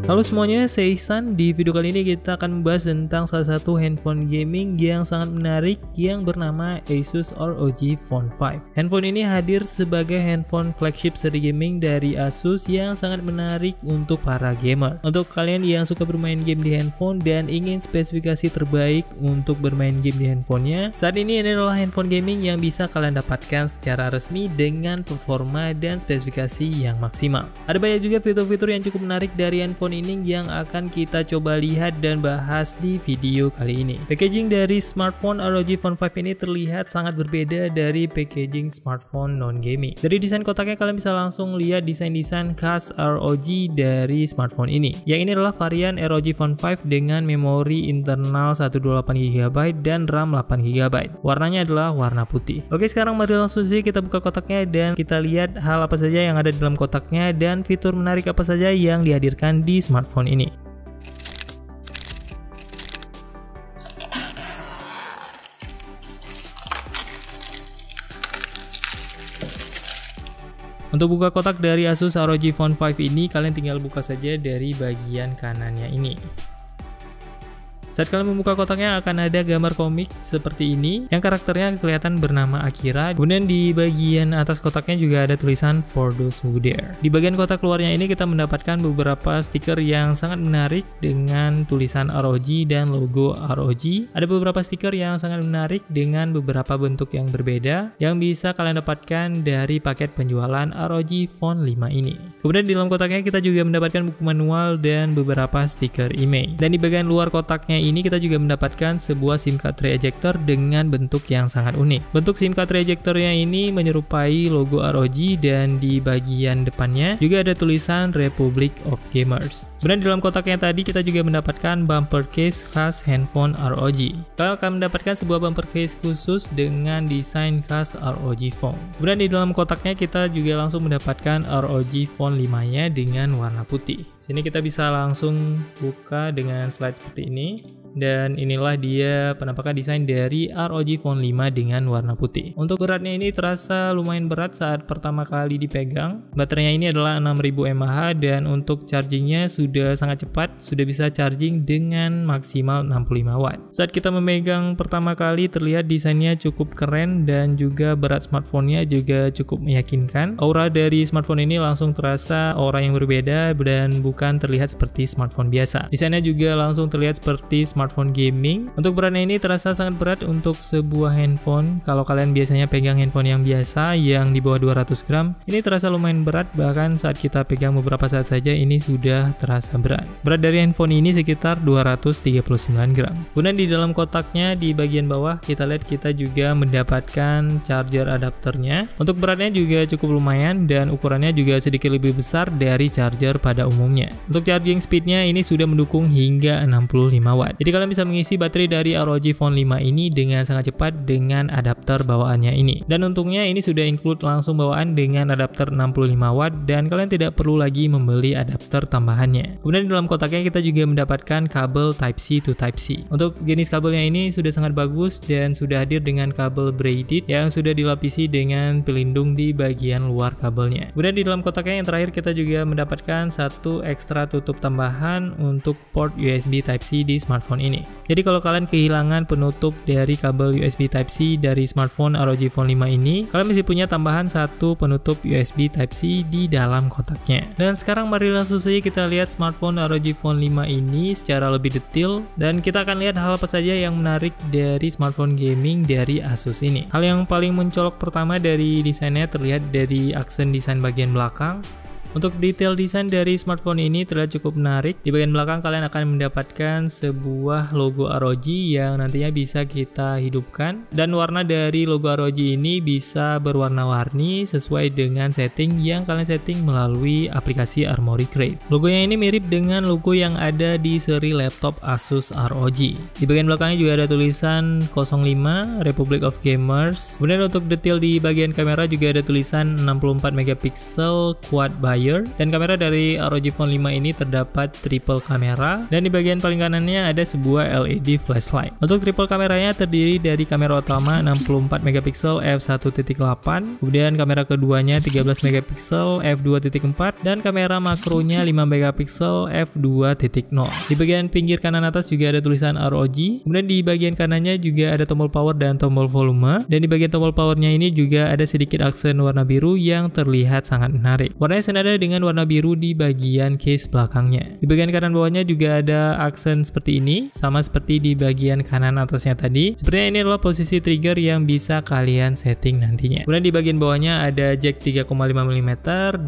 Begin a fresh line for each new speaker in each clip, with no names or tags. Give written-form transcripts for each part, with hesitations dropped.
Halo semuanya, saya Ihsan. Di video kali ini kita akan membahas tentang salah satu handphone gaming yang sangat menarik yang bernama Asus ROG Phone 5. Handphone ini hadir sebagai handphone flagship seri gaming dari Asus yang sangat menarik untuk para gamer. Untuk kalian yang suka bermain game di handphone dan ingin spesifikasi terbaik untuk bermain game di handphonenya, saat ini adalah handphone gaming yang bisa kalian dapatkan secara resmi dengan performa dan spesifikasi yang maksimal. Ada banyak juga fitur-fitur yang cukup menarik dari handphone ini yang akan kita coba lihat dan bahas di video kali ini. Packaging dari smartphone ROG Phone 5 ini terlihat sangat berbeda dari packaging smartphone non-gaming. Dari desain kotaknya kalian bisa langsung lihat desain-desain khas ROG dari smartphone ini. Yang ini adalah varian ROG Phone 5 dengan memori internal 128GB dan RAM 8GB. Warnanya adalah warna putih. Oke, sekarang mari langsung saja kita buka kotaknya dan kita lihat hal apa saja yang ada di dalam kotaknya dan fitur menarik apa saja yang dihadirkan di smartphone ini. Untuk buka kotak dari Asus ROG Phone 5 ini, kalian tinggal buka saja dari bagian kanannya ini. Saat kalian membuka kotaknya akan ada gambar komik seperti ini yang karakternya kelihatan bernama Akira. Kemudian di bagian atas kotaknya juga ada tulisan For Those Who Dare. Di bagian kotak luarnya ini kita mendapatkan beberapa stiker yang sangat menarik dengan tulisan ROG dan logo ROG. Ada beberapa stiker yang sangat menarik dengan beberapa bentuk yang berbeda yang bisa kalian dapatkan dari paket penjualan ROG Phone 5 ini. Kemudian di dalam kotaknya kita juga mendapatkan buku manual dan beberapa stiker email. Dan di bagian luar kotaknya ini kita juga mendapatkan sebuah SIM card ejector dengan bentuk yang sangat unik. Bentuk SIM card ejectornya ini menyerupai logo ROG dan di bagian depannya juga ada tulisan Republic of Gamers. Kemudian di dalam kotaknya tadi kita juga mendapatkan bumper case khas handphone ROG. Kalian akan mendapatkan sebuah bumper case khusus dengan desain khas ROG Phone. Kemudian di dalam kotaknya kita juga langsung mendapatkan ROG Phone 5-nya dengan warna putih. Sini kita bisa langsung buka dengan slide seperti ini. Dan inilah dia penampakan desain dari ROG Phone 5 dengan warna putih. Untuk beratnya ini terasa lumayan berat saat pertama kali dipegang. Baterainya ini adalah 6000 mAh dan untuk chargingnya sudah sangat cepat, sudah bisa charging dengan maksimal 65 watt. Saat kita memegang pertama kali terlihat desainnya cukup keren dan juga berat smartphone-nya juga cukup meyakinkan. Aura dari smartphone ini langsung terasa aura yang berbeda dan bukan terlihat seperti smartphone biasa. Desainnya juga langsung terlihat seperti smartphone gaming. Untuk beratnya ini terasa sangat berat untuk sebuah handphone. Kalau kalian biasanya pegang handphone yang biasa yang di bawah 200 gram, ini terasa lumayan berat, bahkan saat kita pegang beberapa saat saja ini sudah terasa berat. Berat dari handphone ini sekitar 239 gram. Kemudian di dalam kotaknya di bagian bawah kita lihat kita juga mendapatkan charger adapternya. Untuk beratnya juga cukup lumayan dan ukurannya juga sedikit lebih besar dari charger pada umumnya. Untuk charging speednya ini sudah mendukung hingga 65 watt. Jadi kalian bisa mengisi baterai dari ROG Phone 5 ini dengan sangat cepat dengan adapter bawaannya ini. Dan untungnya ini sudah include langsung bawaan dengan adapter 65 watt dan kalian tidak perlu lagi membeli adapter tambahannya. Kemudian di dalam kotaknya kita juga mendapatkan kabel Type-C to Type-C. Untuk jenis kabelnya ini sudah sangat bagus dan sudah hadir dengan kabel braided yang sudah dilapisi dengan pelindung di bagian luar kabelnya. Kemudian di dalam kotaknya yang terakhir kita juga mendapatkan satu ekstra tutup tambahan untuk port USB Type-C di smartphone ini. Jadi kalau kalian kehilangan penutup dari kabel USB Type-C dari smartphone ROG Phone 5 ini, kalian masih punya tambahan satu penutup USB Type-C di dalam kotaknya. Dan sekarang mari langsung saja kita lihat smartphone ROG Phone 5 ini secara lebih detail dan kita akan lihat hal apa saja yang menarik dari smartphone gaming dari Asus ini. Hal yang paling mencolok pertama dari desainnya terlihat dari aksen desain bagian belakang. Untuk detail desain dari smartphone ini terlihat cukup menarik. Di bagian belakang kalian akan mendapatkan sebuah logo ROG yang nantinya bisa kita hidupkan. Dan warna dari logo ROG ini bisa berwarna-warni sesuai dengan setting yang kalian setting melalui aplikasi Armoury Crate. Logonya ini mirip dengan logo yang ada di seri laptop Asus ROG. Di bagian belakangnya juga ada tulisan 05 Republic of Gamers. Kemudian untuk detail di bagian kamera juga ada tulisan 64 megapiksel quad bios rear, dan kamera dari ROG Phone 5 ini terdapat triple kamera, dan di bagian paling kanannya ada sebuah LED flashlight. Untuk triple kameranya terdiri dari kamera utama 64 megapiksel f1.8, kemudian kamera keduanya 13 megapiksel f2.4, dan kamera makronya 5 megapiksel f2.0. Di bagian pinggir kanan atas juga ada tulisan ROG, kemudian di bagian kanannya juga ada tombol power dan tombol volume, dan di bagian tombol powernya ini juga ada sedikit aksen warna biru yang terlihat sangat menarik. Warnanya senada dengan warna biru di bagian case belakangnya. Di bagian kanan bawahnya juga ada aksen seperti ini, sama seperti di bagian kanan atasnya tadi. Sepertinya ini adalah posisi trigger yang bisa kalian setting nantinya. Kemudian di bagian bawahnya ada jack 3,5 mm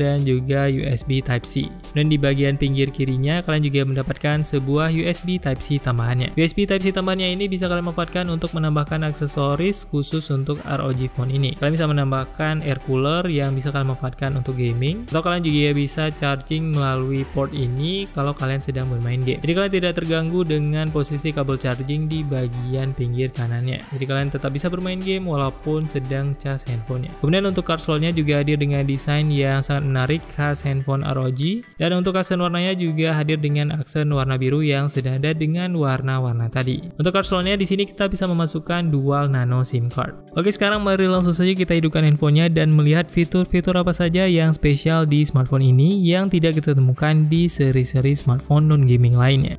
dan juga USB Type-C. Dan di bagian pinggir kirinya kalian juga mendapatkan sebuah USB Type-C tambahannya. USB Type-C tambahannya ini bisa kalian manfaatkan untuk menambahkan aksesoris khusus untuk ROG Phone ini. Kalian bisa menambahkan air cooler yang bisa kalian manfaatkan untuk gaming, atau kalian juga bisa charging melalui port ini kalau kalian sedang bermain game. Jadi kalian tidak terganggu dengan posisi kabel charging di bagian pinggir kanannya. Jadi kalian tetap bisa bermain game walaupun sedang cas handphonenya. Kemudian untuk card slotnya juga hadir dengan desain yang sangat menarik khas handphone ROG, dan untuk aksen warnanya juga hadir dengan aksen warna biru yang senada dengan warna-warna tadi. Untuk card slotnya di sini kita bisa memasukkan dual nano SIM card. Oke, sekarang mari langsung saja kita hidupkan handphonenya dan melihat fitur-fitur apa saja yang spesial di smartphone ini yang tidak kita temukan di seri-seri smartphone non-gaming lainnya.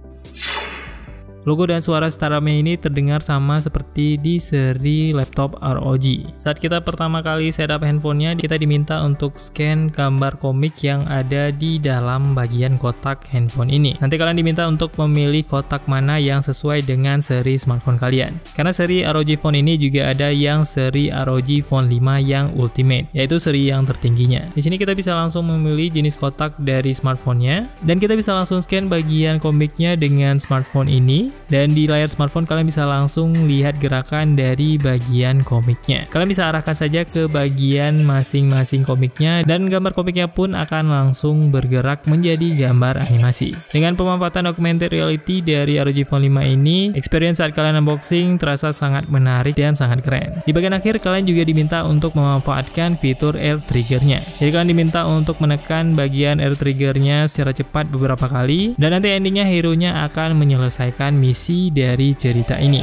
Logo dan suara startupnya ini terdengar sama seperti di seri laptop ROG. Saat kita pertama kali setup handphonenya, kita diminta untuk scan gambar komik yang ada di dalam bagian kotak handphone ini. Nanti kalian diminta untuk memilih kotak mana yang sesuai dengan seri smartphone kalian. Karena seri ROG Phone ini juga ada yang seri ROG Phone 5 yang Ultimate, yaitu seri yang tertingginya. Di sini kita bisa langsung memilih jenis kotak dari smartphone-nya, dan kita bisa langsung scan bagian komiknya dengan smartphone ini. Dan di layar smartphone kalian bisa langsung lihat gerakan dari bagian komiknya. Kalian bisa arahkan saja ke bagian masing-masing komiknya, dan gambar komiknya pun akan langsung bergerak menjadi gambar animasi. Dengan pemanfaatan augmented reality dari ROG Phone 5 ini, experience saat kalian unboxing terasa sangat menarik dan sangat keren. Di bagian akhir kalian juga diminta untuk memanfaatkan fitur air triggernya. Jadi kalian diminta untuk menekan bagian air triggernya secara cepat beberapa kali, dan nanti endingnya hero-nya akan menyelesaikan misi dari cerita ini.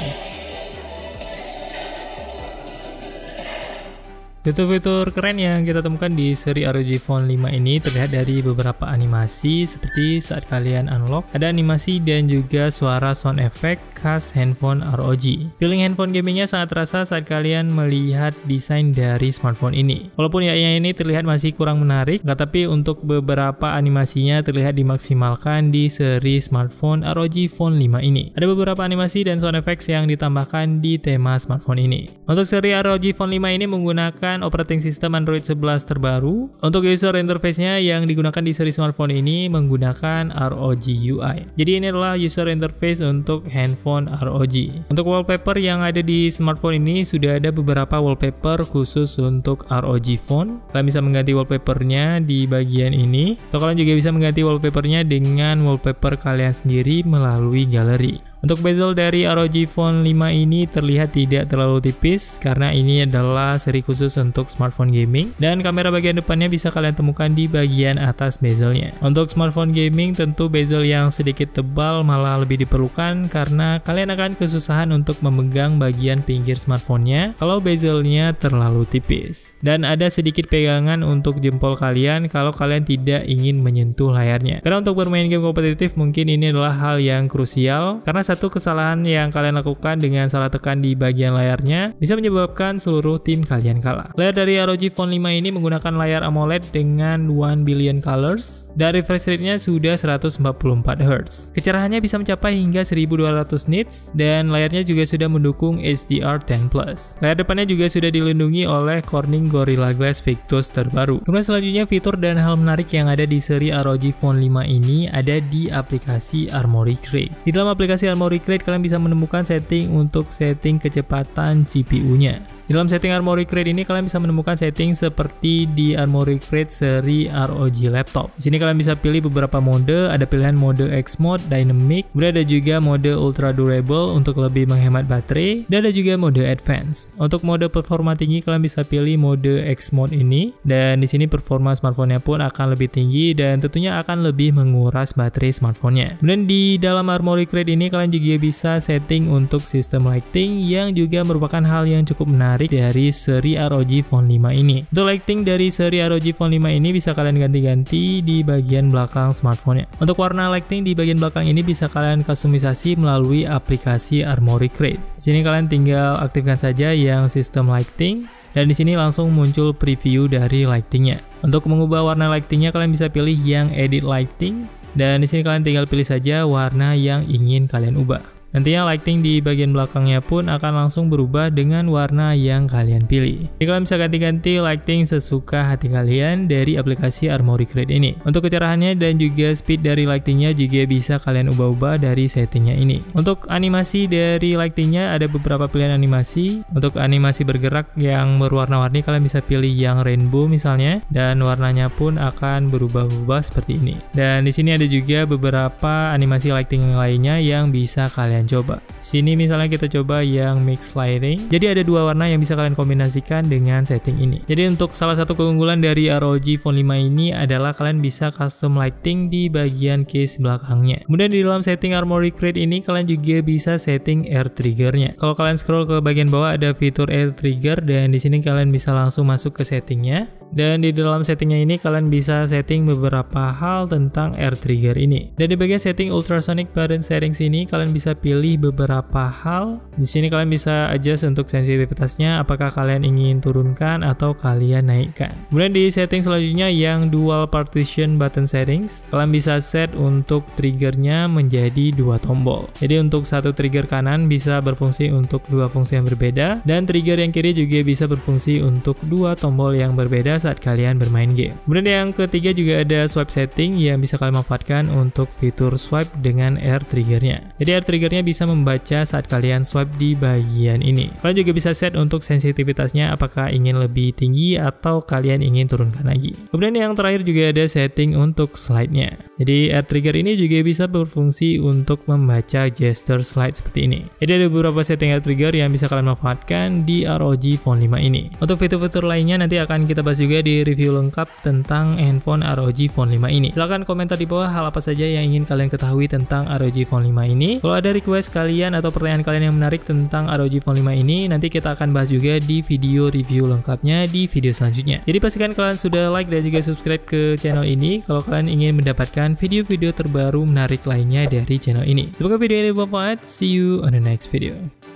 Fitur-fitur keren yang kita temukan di seri ROG Phone 5 ini terlihat dari beberapa animasi, seperti saat kalian unlock, ada animasi dan juga suara sound effect khas handphone ROG. Feeling handphone gamingnya sangat terasa saat kalian melihat desain dari smartphone ini. Walaupun yang ini terlihat masih kurang menarik, tapi untuk beberapa animasinya terlihat dimaksimalkan di seri smartphone ROG Phone 5 ini. Ada beberapa animasi dan sound effects yang ditambahkan di tema smartphone ini. Untuk seri ROG Phone 5 ini menggunakan operating system Android 11 terbaru. Untuk user interface-nya yang digunakan di seri smartphone ini menggunakan ROG UI. Jadi ini adalah user interface untuk handphone ROG. Untuk wallpaper yang ada di smartphone ini sudah ada beberapa wallpaper khusus untuk ROG Phone. Kalian bisa mengganti wallpapernya di bagian ini, atau kalian juga bisa mengganti wallpapernya dengan wallpaper kalian sendiri melalui galeri. Untuk bezel dari ROG Phone 5 ini terlihat tidak terlalu tipis karena ini adalah seri khusus untuk smartphone gaming, dan kamera bagian depannya bisa kalian temukan di bagian atas bezelnya. Untuk smartphone gaming tentu bezel yang sedikit tebal malah lebih diperlukan karena kalian akan kesusahan untuk memegang bagian pinggir smartphone-nya kalau bezelnya terlalu tipis. Dan ada sedikit pegangan untuk jempol kalian kalau kalian tidak ingin menyentuh layarnya. Karena untuk bermain game kompetitif mungkin ini adalah hal yang krusial, karena satu kesalahan yang kalian lakukan dengan salah tekan di bagian layarnya bisa menyebabkan seluruh tim kalian kalah. Layar dari ROG Phone 5 ini menggunakan layar AMOLED dengan 1 billion colors, dan refresh rate-nya sudah 144 Hz. Kecerahannya bisa mencapai hingga 1200 nits, dan layarnya juga sudah mendukung HDR10+. Layar depannya juga sudah dilindungi oleh Corning Gorilla Glass Victus terbaru. Kemudian selanjutnya fitur dan hal menarik yang ada di seri ROG Phone 5 ini ada di aplikasi Armoury Crate. Di dalam aplikasi Armoury Crate kalian bisa menemukan setting untuk setting kecepatan GPU-nya. Di dalam setting Armoury Crate ini kalian bisa menemukan setting seperti di Armoury Crate seri ROG laptop. Di sini kalian bisa pilih beberapa mode, ada pilihan mode X mode, dynamic, kemudian ada juga mode ultra durable untuk lebih menghemat baterai, dan ada juga mode advance. Untuk mode performa tinggi kalian bisa pilih mode X mode ini, dan di sini performa smartphone-nya pun akan lebih tinggi dan tentunya akan lebih menguras baterai smartphone-nya. Kemudian di dalam Armoury Crate ini kalian juga bisa setting untuk sistem lighting yang juga merupakan hal yang cukup menarik dari seri ROG Phone 5 ini. Untuk lighting dari seri ROG Phone 5 ini bisa kalian ganti-ganti di bagian belakang smartphone-nya. Untuk warna lighting di bagian belakang ini bisa kalian kustomisasi melalui aplikasi Armoury Crate. Di sini kalian tinggal aktifkan saja yang sistem lighting. Dan di sini langsung muncul preview dari lightingnya. Untuk mengubah warna lightingnya kalian bisa pilih yang edit lighting. Dan di sini kalian tinggal pilih saja warna yang ingin kalian ubah. Nantinya lighting di bagian belakangnya pun akan langsung berubah dengan warna yang kalian pilih. Jadi kalian bisa ganti-ganti lighting sesuka hati kalian dari aplikasi Armoury Crate ini. Untuk kecerahannya dan juga speed dari lightingnya juga bisa kalian ubah-ubah dari settingnya ini. Untuk animasi dari lightingnya ada beberapa pilihan animasi. Untuk animasi bergerak yang berwarna-warni kalian bisa pilih yang rainbow misalnya, dan warnanya pun akan berubah-ubah seperti ini. Dan di sini ada juga beberapa animasi lighting lainnya yang bisa kalian coba. Sini misalnya kita coba yang mix lighting. Jadi ada dua warna yang bisa kalian kombinasikan dengan setting ini. Jadi untuk salah satu keunggulan dari ROG Phone 5 ini adalah kalian bisa custom lighting di bagian case belakangnya. Kemudian di dalam setting Armoury Crate ini kalian juga bisa setting air triggernya. Kalau kalian scroll ke bagian bawah ada fitur air trigger, dan di sini kalian bisa langsung masuk ke settingnya. Dan di dalam settingnya ini kalian bisa setting beberapa hal tentang air trigger ini. Dan di bagian setting ultrasonic button settings ini kalian bisa pilih beberapa hal. Di sini kalian bisa adjust untuk sensitivitasnya, apakah kalian ingin turunkan atau kalian naikkan. Kemudian di setting selanjutnya yang dual partition button settings, kalian bisa set untuk triggernya menjadi dua tombol. Jadi untuk satu trigger kanan bisa berfungsi untuk dua fungsi yang berbeda, dan trigger yang kiri juga bisa berfungsi untuk dua tombol yang berbeda saat kalian bermain game. Kemudian yang ketiga juga ada swipe setting yang bisa kalian manfaatkan untuk fitur swipe dengan air triggernya. Jadi air triggernya bisa membaca saat kalian swipe di bagian ini. Kalian juga bisa set untuk sensitivitasnya, apakah ingin lebih tinggi atau kalian ingin turunkan lagi. Kemudian yang terakhir juga ada setting untuk slide-nya. Jadi air trigger ini juga bisa berfungsi untuk membaca gesture slide seperti ini. Jadi ada beberapa setting air trigger yang bisa kalian manfaatkan di ROG Phone 5 ini. Untuk fitur-fitur lainnya nanti akan kita bahas juga di review lengkap tentang handphone ROG Phone 5 ini. Silahkan komentar di bawah hal apa saja yang ingin kalian ketahui tentang ROG Phone 5 ini. Kalau ada request kalian atau pertanyaan kalian yang menarik tentang ROG Phone 5 ini, nanti kita akan bahas juga di video review lengkapnya di video selanjutnya. Jadi pastikan kalian sudah like dan juga subscribe ke channel ini kalau kalian ingin mendapatkan video-video terbaru menarik lainnya dari channel ini. Semoga video ini bermanfaat. See you on the next video.